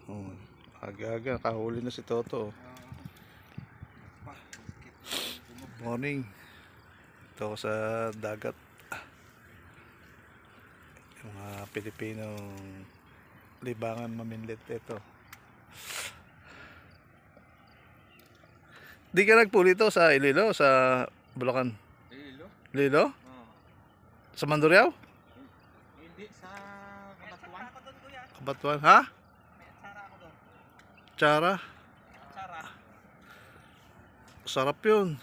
Oh, aga-aga, kahuli na si Toto. Morning. Ito ako sa dagat. Yung mga Pilipinong libangan maminlit ito. Di ka nagpuli ito sa Iloilo, sa Bulacan? Iloilo? Iloilo? Oo. Sa Mandurriao? Hindi, sa Kabatuan. Kabatuan, ha? May atsara ako doon. Tsara? Atsara. Sarap yun.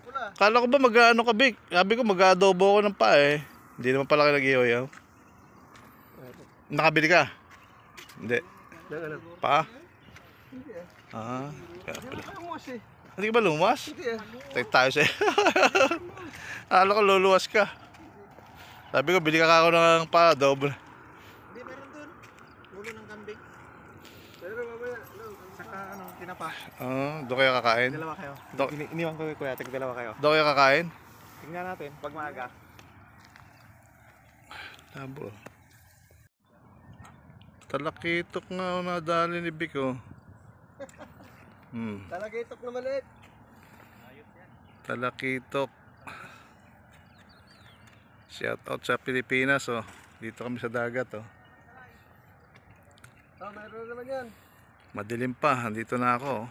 Pula. Kala ko ba mag-ano ka, Vic? Sabi ko mag-adobo ako ng pa eh. Hindi naman pala kayo nag-ihoyaw. Nakabili ka? Hindi. Pa? Hindi eh. Ah, kaya pala. Lumas eh. Hindi ka ba lumas? Hindi eh. Tayo sa'yo. Akala ko luluwas ka. Sabi ko, bili ka ako ng pa, adobo. Hindi, meron doon. Ulo ng kambing. Pero mamaya, saka ano, tinapa. Doon kayo kakain? Dalawa kayo. Do- Iniwan ko kuya, dalawa kayo. Doon kayo kakain? Tingnan natin, pag maaga. Tabo. Talakitok nga ako nadali ni Vic oh. Talakitok na maliit. Talakitok. Shout out sa Pilipinas oh. Dito kami sa dagat oh. Oh, mayroon naman yan. Madilim pa, andito na ako oh.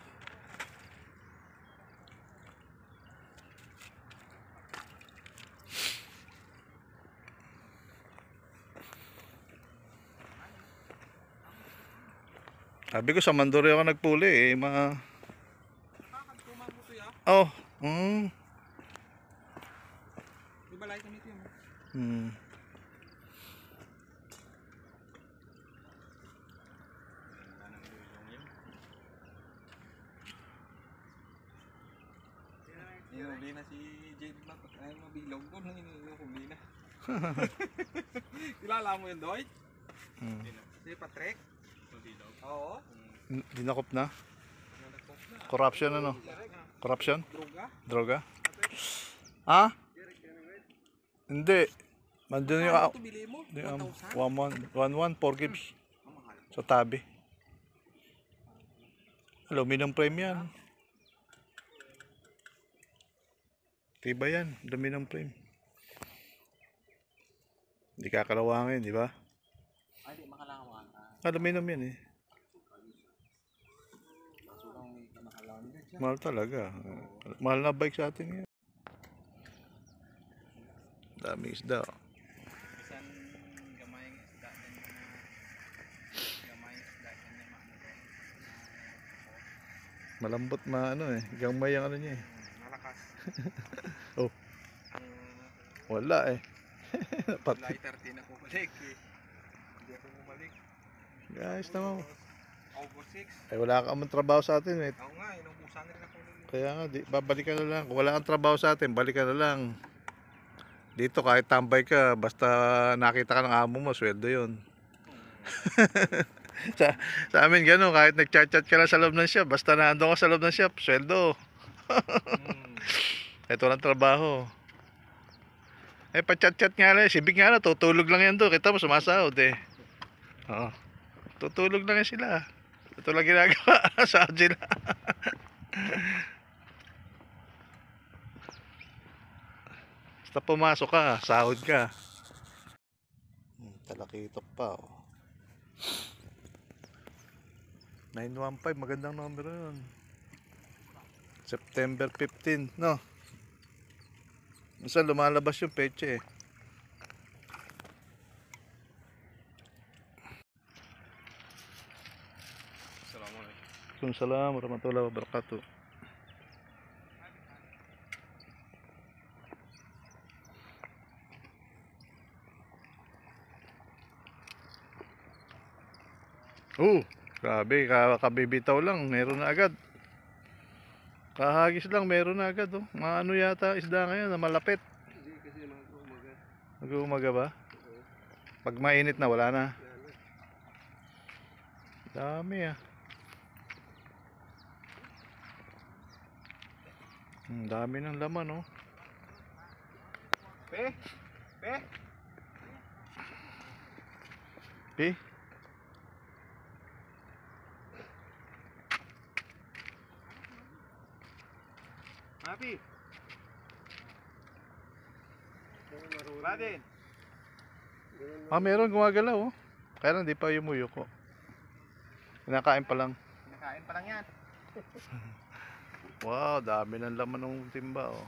Sabi ko sa Mandurriao ako nagpuli eh, mga... Oh, Di ba lahat kami ito yun? Inuhuli na si Jade Black at ayaw mabilog doon. Inuhuli na. Kilala mo yun, Doy? Si Patrick? Oo. dinakop na. Corruption ano? Corruption? Droga? Droga? Ha? Hindi. Mandun yung... Ano ito bili mo? 1,000? 1-1, 4 gibbs. Mamahal. Sa tabi. Aluminum frame yan. Tiba yan. Aluminum frame. Hindi kakalawangin, di ba? Ay, di makalawang. Aluminum yan eh. Mahal talaga. Mahal na bike sa atin yan. Daming isda. Isang gamayang isda din na gamayang isda din na Malambot ano eh. Gamay ang ano niya eh. malakas. Oh. Wala eh. Lighter din ako balik eh. Hindi ako bumalik. Guys naman. Over 6. Ay wala ka man trabaho sa atin eh. Oo nga, inubusan rin ako. Kaya nga, babalik ka na lang. Kung wala kang trabaho sa atin, balik ka na lang. Dito kahit tambay ka, basta nakita ka ng amo mo, sweldo yun. sa amin gano'n, kahit nag-chat-chat ka lang sa loob ng shop, basta naandun ka sa loob ng shop, sweldo. Kahit walang trabaho. Eh, pa-chat-chat nga lang, sibig nga lang, tutulog lang yan doon. Kita mo, sumasahod eh. Oo. Tutulog lang yan sila. Ito lang ginagawa, sahod sila. Basta pumasok ka, sahod ka. Talakitok pa oh. 915, magandang numero yun. September 15, no? Minsan lumalabas yung peche eh. Assalamualaikum warahmatullahi wabarakatuh. Grabe, kabibitaw lang, meron na agad. Kahagis lang, meron na agad oh. Mga ano yata isda ngayon na malapit. Hindi kasi mag-umaga. Mag-umaga ba? Pag mainit na, wala na. Dami ah. Dami ng laman oh. Pe? Pe? Pi? Wala din. Ah, meron gumagalaw oh. Kaya lang di pa yumuyuko. Kinakain pa lang. Nakain pa lang yan. Wow, dami ng laman ng timba oh.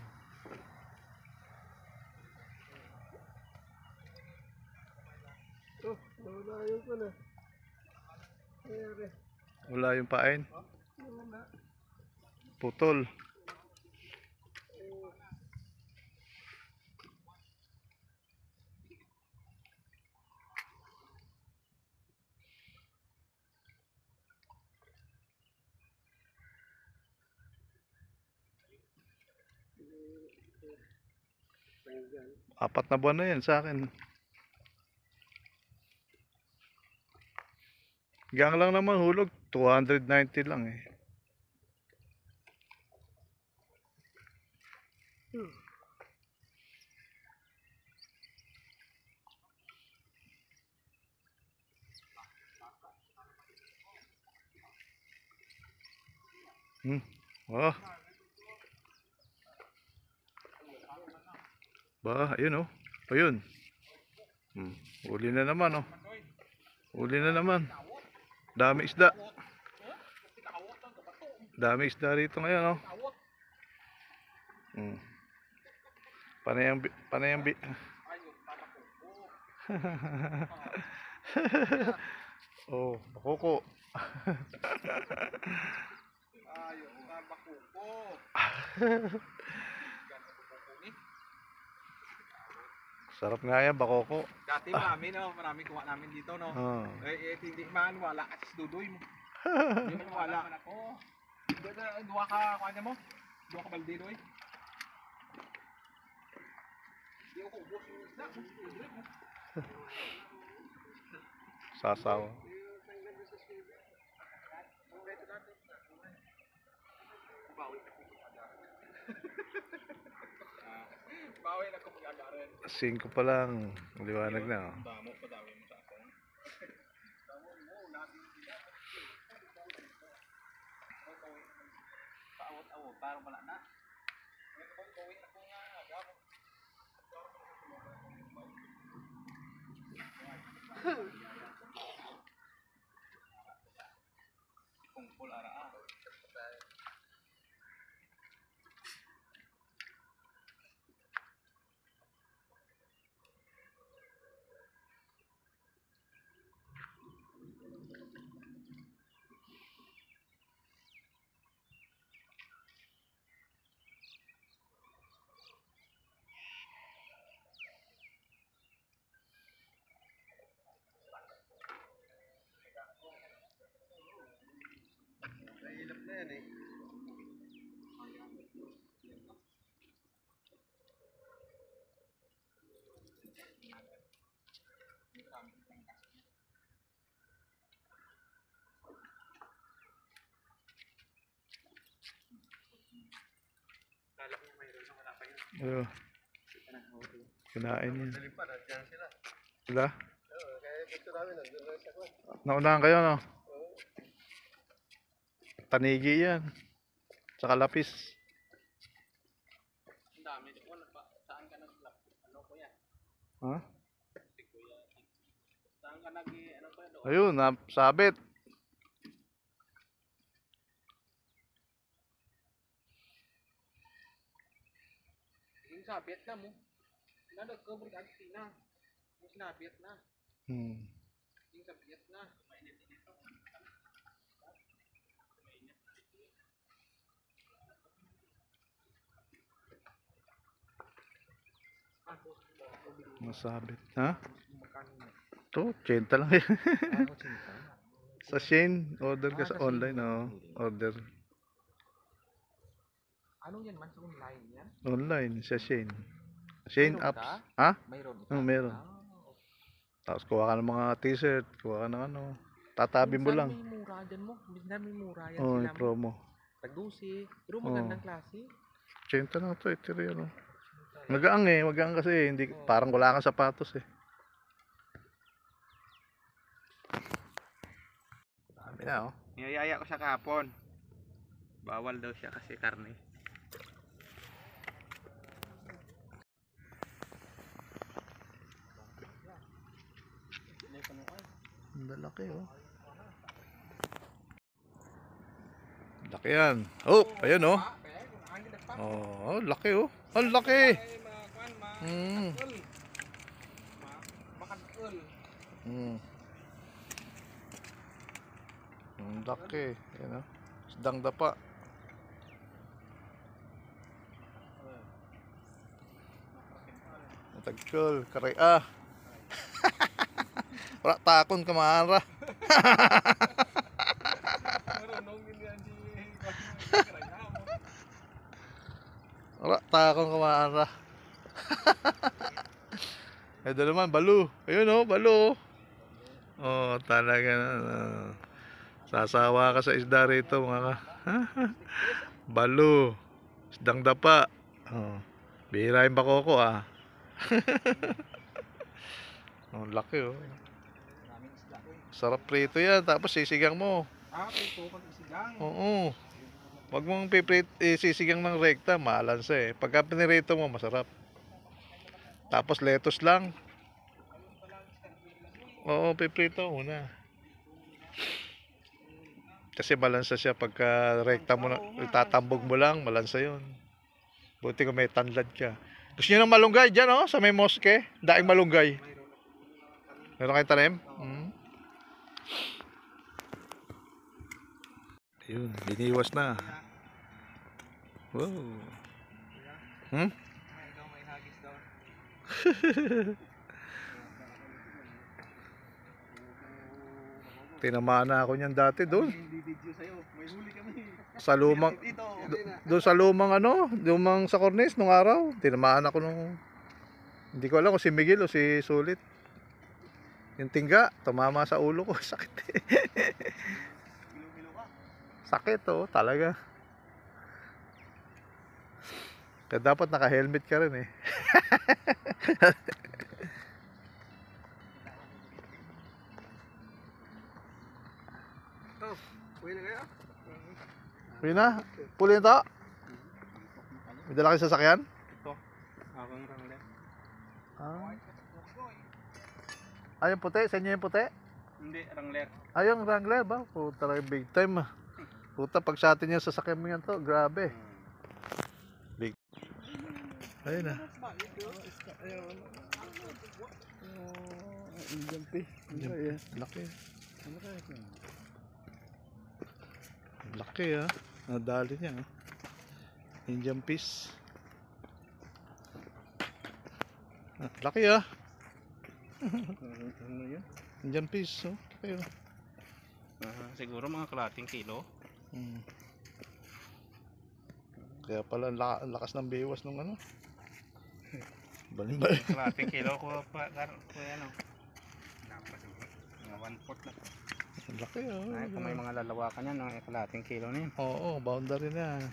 Oh, nawala yung ko na. Mayroon. Wala yung pain. Wala. Putol. Tanggal. 4 na buwan na yan sa akin. Gang lang naman hulog, 290 lang eh. Oh. Ba, ayun oh. Ayun. Uli na naman oh. Uli na naman. Dami isda. Dami isda rito ngayon oh. Panayang oh, bakoko. Ayaw na bakuko. Sarap nga yan, bakoko. Dati marami no, marami kuha namin dito no. Oh. Hindi man wala kasi si Dudoy mo. Hindi man wala ako. Dua ka kuha mo. Dua ka balde doy. Di ako ubos yung isda. Sasaw. Bawi na ko pag-agaran. 5 pa lang. Liwanag na oh. Damo pa dami mo sa akong. Damo mo labi sila. Paawat-awat para wala na. Ito ko gawin ako nga damo. Kumpul ara. Nahilap na yan eh. Kala ko mayroon na wala pa yun. Ayun. Kinain yan. Nalipad, andyan sila. Sila? Oo, kaya gusto namin nandun lang sa kwan. Naunahan kayo no? Tanigi yan. Tsaka lapis. Ang dami. Wala pa. Saan ka nag-lap? Ano ko yan? Ha? Saan ka ano ko yan? Ayun, sabit. Yung sa Vietnam mo. Nag-cover ka na. Yung sa Vietnam. Yung sa Vietnam. Mainit dito. Masabit. Ha? Ito, 80 lang yan. Sa Shein, order ka sa online. Oh. Order. Ano yan man sa online yan? Online, sa Shein. Shein Mayroon apps. ka? Ha? Mayroon ka? Meron. Tapos kuha ka ng mga t-shirt, kuha ka ng ano. Tatabi mo lang. May mura dyan mo. Minsan may mura yan Oh, sila may promo. Tag-12. Pero magandang klase. 80 lang ito, ito rin. Magaang eh, magaang kasi hindi parang wala kang sapatos eh. Dami na oh. Niyayaya ko siya kahapon. Bawal daw siya kasi karne. Ang lalaki oh. Laki yan. Oh, ayan oh. Oh, laki oh. Ang laki. Hmm. Ang laki. Ayan oh. Isdang dapa. Tagkol, karay ah. Wala takon kamara. Wala takon kamara. Ito naman, balu. Ayun oh, balu. Oh, talaga na. Sasawa ka sa isda rito mga ka. Balu. Isdang dapa. Oh. Bihirain ba ko ah. Oh, laki oh. Sarap prito yan, tapos sisigang mo. Prito pag isigang. Oo. Wag mong sisigang ng rekta, malansa eh. Pagka pinirito mo, masarap. Tapos lettuce lang. Oo, piprito muna. Kasi malansa siya pagka rekta mo, itatambog mo lang, malansa yun. Buti kung may tanlad ka. Gusto nyo ng malunggay dyan oh, sa may moske. Daing malunggay. Meron kayong tanim? Ayun, biniwas na. Wow. May hagis daw. Tinamaan na ako niyan dati doon. Video sa'yo. May huli kami. Sa lumang, doon sa lumang lumang sa Cornes nung araw. Tinamaan ako nung, hindi ko alam kung si Miguel o si Sulit. Yung tingga, tumama sa ulo ko. Sakit eh. Sakit oh, talaga. Kaya dapat naka-helmet ka rin eh. Oh, uwi na kayo? Uwi na? Puli na to? May dala kayo sasakyan? Ito. Akong rangler. Ah, yung puti? Sa inyo yung puti? Hindi, rangler. Ah, yung Wrangler ba? Puta talaga big time ah. Puta, pag sa atin yung sasakyan mo yan to, grabe. Big. Ayun na. Laki. Laki ah. Nadali niya ah. Indian fish. Laki ah. Indian fish oh. Ayun. Siguro mga kalating kilo. Kaya pala ang lakas ng biwas nung ano. Balin-balin. Kalating kilo ko pa ano. Mga 1/4 na. Ang laki oh. Ay, kung may mga lalawakan yan, mga kalating kilo na yun. Oo, boundary na.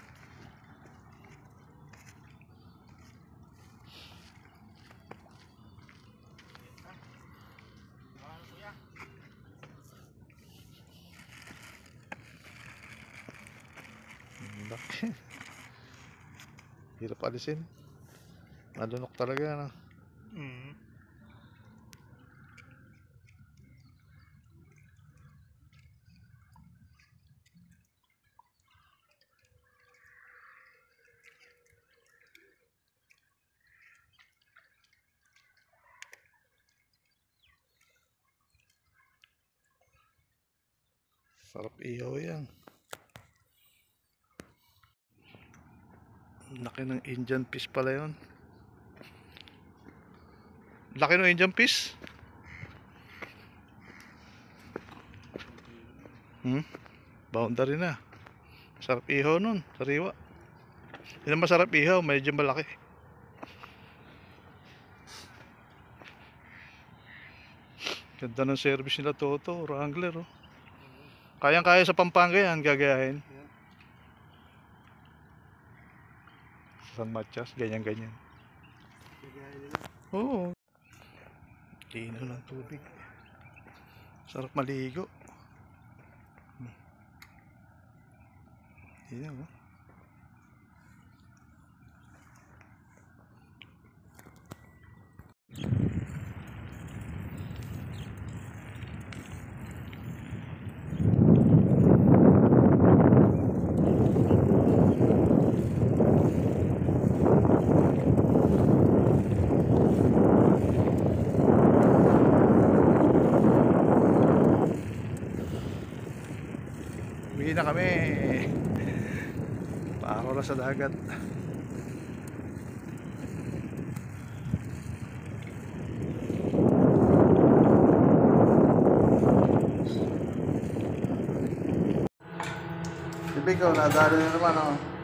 Laki. Hirap alisin. Malunok talaga no. Sarap ihaw yan. Laki ng Indian fish pala yun. Laki ng Indian fish. Boundary na. Sarap ihaw nun. Sariwa. Hindi na masarap ihaw. Medyo malaki. Ganda ng service nila Toto. Wrangler oh. Kayang-kaya sa Pampanga yan. Gagayahin. San Matias, ganyan-ganyan. Oo. Lino ng tubig. Sarap maligo. Yan, oh. na kami. Pako na sa dagat. Sibig ko, nadali na naman oh.